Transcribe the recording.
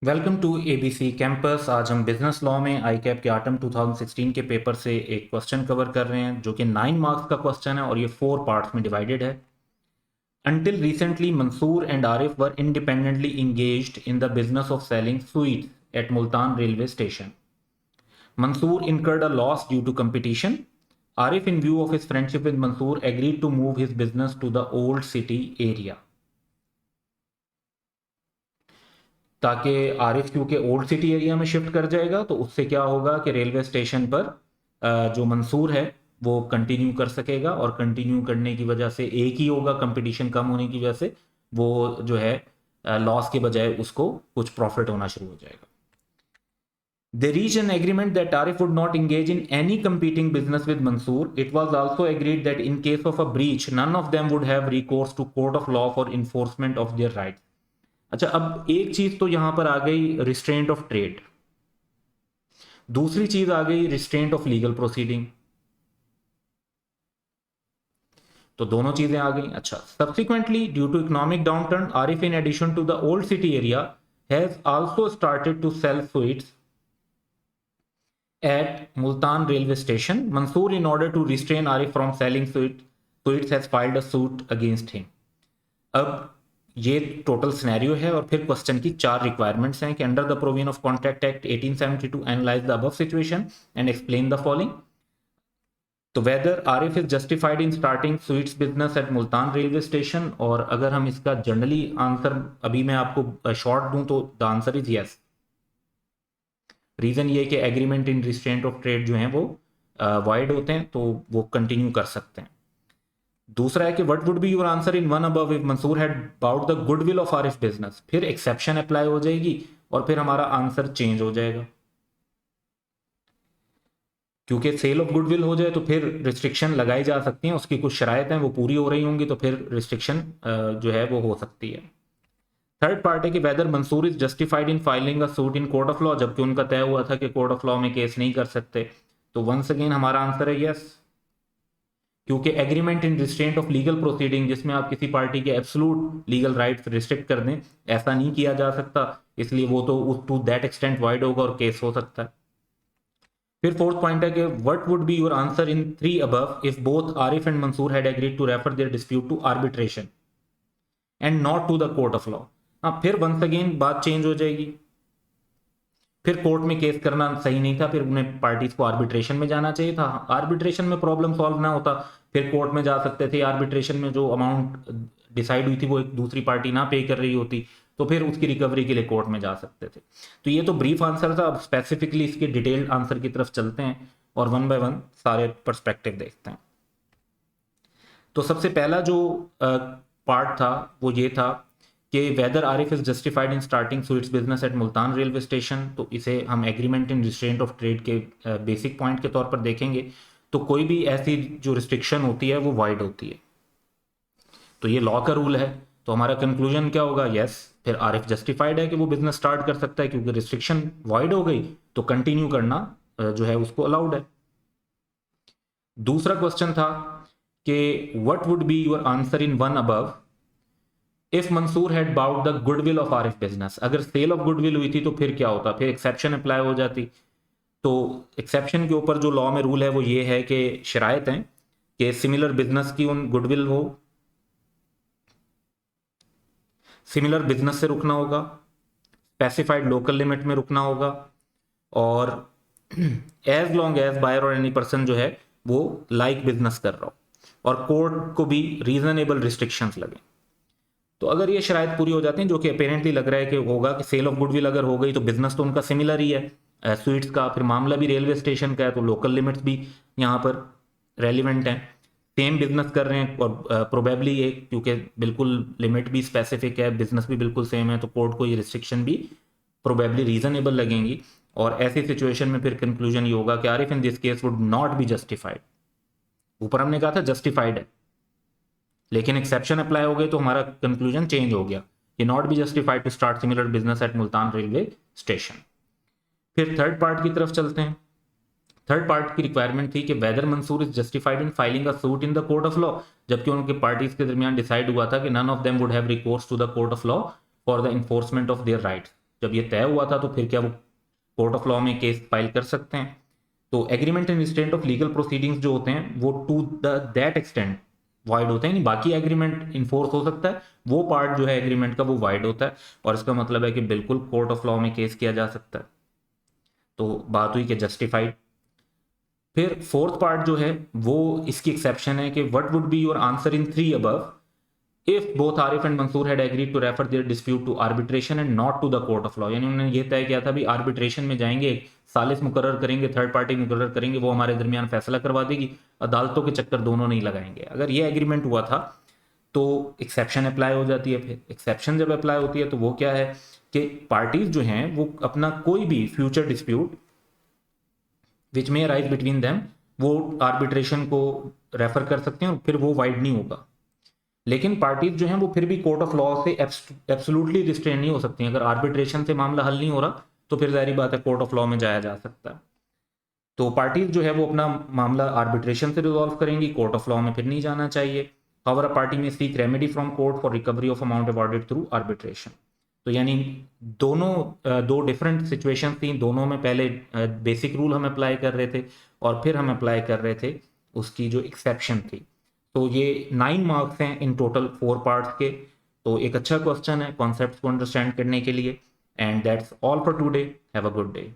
Welcome to ABC campus. आज हम business law में आई कैप के आटम 2016 के पेपर से एक क्वेश्चन कवर कर रहे हैं जो कि 9 मार्क्स का क्वेश्चन है और ये 4 पार्ट्स में डिवाइडेड है। Until recently, Mansoor and Arif were independently engaged in the business of selling sweets at Multan railway station. Mansoor incurred a loss due to competition. Arif, in view of his friendship with Mansoor, agreed to move his business to the old city area. ताकि आरिफ क्योंकि old city area में shift कर जाएगा तो उससे क्या होगा कि रेलवे स्टेशन पर जो मंसूर है वो कंटिन्यू कर सकेगा और कंटिन्यू करने की वजह से एक ही होगा, कंपटीशन कम होने की वजह से वो जो है लॉस के बजाय उसको कुछ प्रॉफिट होना शुरू हो जाएगा। They reached an agreement that Arif would not engage in any competing business with Mansoor. It was also agreed that in case of a breach, none of them would have recourse to court of law for enforcement of their rights. अच्छा, अब एक चीज तो यहां पर आ गई restraint of trade, दूसरी चीज आ गई रिस्ट्रेंट ऑफ लीगल प्रोसीडिंग, तो दोनों चीजें आ गई। अच्छा, subsequently due to economic downturn Arif in addition to the old city area has also started to sell sweets at Multan railway station. Mansoor, in order to restrain Arif from selling sweets, has filed a suit against him. अब ये total scenario है और फिर question की 4 requirements हैं कि under the provision of contract act 1872 analyse the above situation and explain the following. तो whether Arif is justified in starting sweets business at Multan railway station, और अगर हम इसका जनरली आंसर अभी मैं आपको शॉर्ट दूं तो the answer is yes. Reason ये कि agreement in restraint of trade जो हैं वो वाइड होते हैं तो वो कंटिन्यू कर सकते हैं। दूसरा है कि what would be your answer in one above if Mansoor had bought the goodwill of Arif business, फिर एक्सेप्शन अप्लाई हो जाएगी और फिर हमारा आंसर चेंज हो जाएगा, क्योंकि सेल ऑफ गुडविल हो जाए तो फिर रिस्ट्रिक्शन लगाई जा सकती हैं, उसकी कुछ शराइत हैं वो पूरी हो रही होंगी तो फिर रिस्ट्रिक्शन जो है वो हो सकती है। थर्ड पार्ट है कि whether Mansoor is justified in filing a suit in court of law, जबकि उनका तय हुआ था कि कोर्ट ऑफ लॉ में केस नहीं कर सकते, तो वंस अगेन हमारा आंसर है यस, क्योंकि agreement in restraint of legal proceeding जिसमें आप किसी पार्टी के एब्सोल्यूट लीगल राइट्स रिस्ट्रिक्ट कर दें, ऐसा नहीं किया जा सकता, इसलिए वो तो टू दैट एक्सटेंट वाइड होगा और केस हो सकता है। फिर फोर्थ पॉइंट है कि what would be your answer in 3 above if both Arif and Mansoor had agreed to refer their dispute to arbitration and not to the court of law. हाँ, फिर वंस अगेन बात चेंज हो जाएगी, फिर कोर्ट में case करना सही नहीं था, फिर उन्हें पार्टीज को आर्बिट्रेशन में जाना चाहिए था। आर्बिट्रेशन में प्रॉब्लम सॉल्व ना होता फिर कोर्ट में जा सकते थे, आर्बिट्रेशन में जो अमाउंट डिसाइड हुई थी वो एक दूसरी पार्टी ना पे कर रही होती तो फिर उसकी रिकवरी के लिए कोर्ट में जा सकते थे। तो ये तो ब्रीफ आंसर था, अब स्पेसिफिकली इसके डिटेल्ड आंसर की तरफ चलते हैं और वन बाय वन सारे पर्सपेक्टिव देखते हैं। तो सबसे पहला जो पार्ट था वो ये था कि whether Arif is justified in starting sweets business at Multan railway station, तो इसे हम agreement in restraint of trade के बेसिक पॉइंट के तौर पर देखेंगे। तो कोई भी ऐसी जो रिस्ट्रिक्शन होती है वो वाइड होती है, तो ये लॉ का रूल है, तो हमारा कंक्लूजन क्या होगा, यस। फिर आरिफ जस्टिफाइड है कि वो बिजनेस स्टार्ट कर सकता है क्योंकि रिस्ट्रिक्शन वाइड हो गई तो कंटिन्यू करना जो है उसको अलाउड है। दूसरा क्वेश्चन था कि what would be your answer in one above if Mansoor had bought the goodwill of Arif business, अगर सेल ऑफ गुडविल हुई थी तो फिर क्या होता, फिर एक्सेप्शन अप्लाई हो जाती। तो एक्सेप्शन के ऊपर जो लॉ में रूल है वो ये है कि शराइत हैं कि सिमिलर बिजनेस की उन गुडविल हो, सिमिलर बिजनेस से रुकना होगा, स्पेसिफाइड लोकल लिमिट में रुकना होगा, और एज लॉन्ग एज बायर और एनी पर्सन जो है वो लाइक बिजनेस कर रहा हो, और कोर्ट को भी रीजनेबल रिस्ट्रिक्शंस लगे। तो अगर ये शराइत पूरी हो जाती हैं, जो कि अपेरेंटली लग रहा है कि होगा, कि सेल ऑफ गुडविल अगर हो गई तो बिजनेस तो उनका सिमिलर ही है स्वीट्स का, फिर मामला भी रेलवे स्टेशन का है तो लोकल लिमिट्स भी यहाँ पर रेलिवेंट हैं, सेम बिजनेस कर रहे हैं और प्रोबेबली एक क्योंकि बिल्कुल लिमिट भी स्पेसिफिक है, बिजनेस भी बिल्कुल सेम है, तो कोर्ट को ये रिस्ट्रिक्शन भी प्रोबेबली रीजनेबल लगेंगी, और ऐसी सिचुएशन में फिर कंक्लूजन ये होगा कि Arif in this case would not be justified. ऊपर हमने कहा था जस्टिफाइड है, लेकिन एक्सेप्शन अप्लाई हो गए तो हमारा कंक्लूजन चेंज हो गया कि not be justified to start similar business at Multan railway station. फिर थर्ड पार्ट की तरफ चलते हैं। थर्ड पार्ट की रिक्वायरमेंट थी कि whether Mansoor is justified in filing a suit in the court of law, जबकि उनके पार्टीज के दरमियान डिसाइड हुआ था कि none of them would have recourse to the court of law for the enforcement of their rights. जब ये तय हुआ था तो फिर क्या वो कोर्ट ऑफ लॉ में केस फाइल कर सकते हैं। तो agreement in state of legal proceedings जो होते हैं वो टू दैट एक्सटेंट वाइड होते हैं, नहीं बाकी एग्रीमेंट इन्फोर्स हो सकता है, वो पार्ट जो है एग्रीमेंट का वो वाइड होता है, और इसका मतलब है कि बिल्कुल कोर्ट ऑफ लॉ में केस किया जा सकता है। तो बात हुई कि जस्टिफाइड। फिर फोर्थ पार्ट जो है वो इसकी एक्सेप्शन है कि what would be your answer in 3 above if both Arif and Mansoor had agreed to refer their dispute to arbitration and not to the court of law. यानी उन्होंने ये तय किया था भी आर्बिट्रेशन में जाएंगे, सालिस मुकर्रर करेंगे, थर्ड पार्टी मुकर्रर करेंगे, वो हमारे दरमियान फैसला करवा देगी, अदालतों के चक्कर दोनों नहीं लगाएंगे। अगर ये एग्रीमेंट हुआ था तो एक्सेप्शन अप्लाई हो जाती है। फिर एक्सेप्शन जब अप्लाई होती है तो वो क्या है कि पार्टीज जो हैं वो अपना कोई भी फ्यूचर डिस्प्यूट विच में राइज बिटवीन देम वो आर्बिट्रेशन को रेफर कर सकते हैं और फिर वो वाइड नहीं होगा। लेकिन पार्टीज जो हैं वो फिर भी कोर्ट ऑफ लॉ से एब्सोल्युटली रिस्ट्रेन नहीं हो सकती। अगर आर्बिट्रेशन से मामला हल नहीं हो रहा तो फिर जाहिर बात है कोर्ट ऑफ लॉ में जाया जा सकता है। तो पार्टीज जो है वो अपना मामला आर्बिट्रेशन से रिजॉल्व करेंगी, कोर्ट ऑफ लॉ में फिर नहीं जाना चाहिए। हाउएवर अ पार्टी में seek remedy from court for recovery of amount awarded through arbitration. तो यानी दोनों दो डिफरेंट सिचुएशन थी, दोनों में पहले बेसिक रूल हम अप्लाई कर रहे थे और फिर हम अप्लाई कर रहे थे उसकी जो एक्सेप्शन थी। तो ये 9 मार्क्स हैं इन टोटल 4 पार्ट्स के। तो एक अच्छा क्वेश्चन है कॉन्सेप्ट को अंडरस्टैंड करने के लिए। And that's all for today. Have a good day.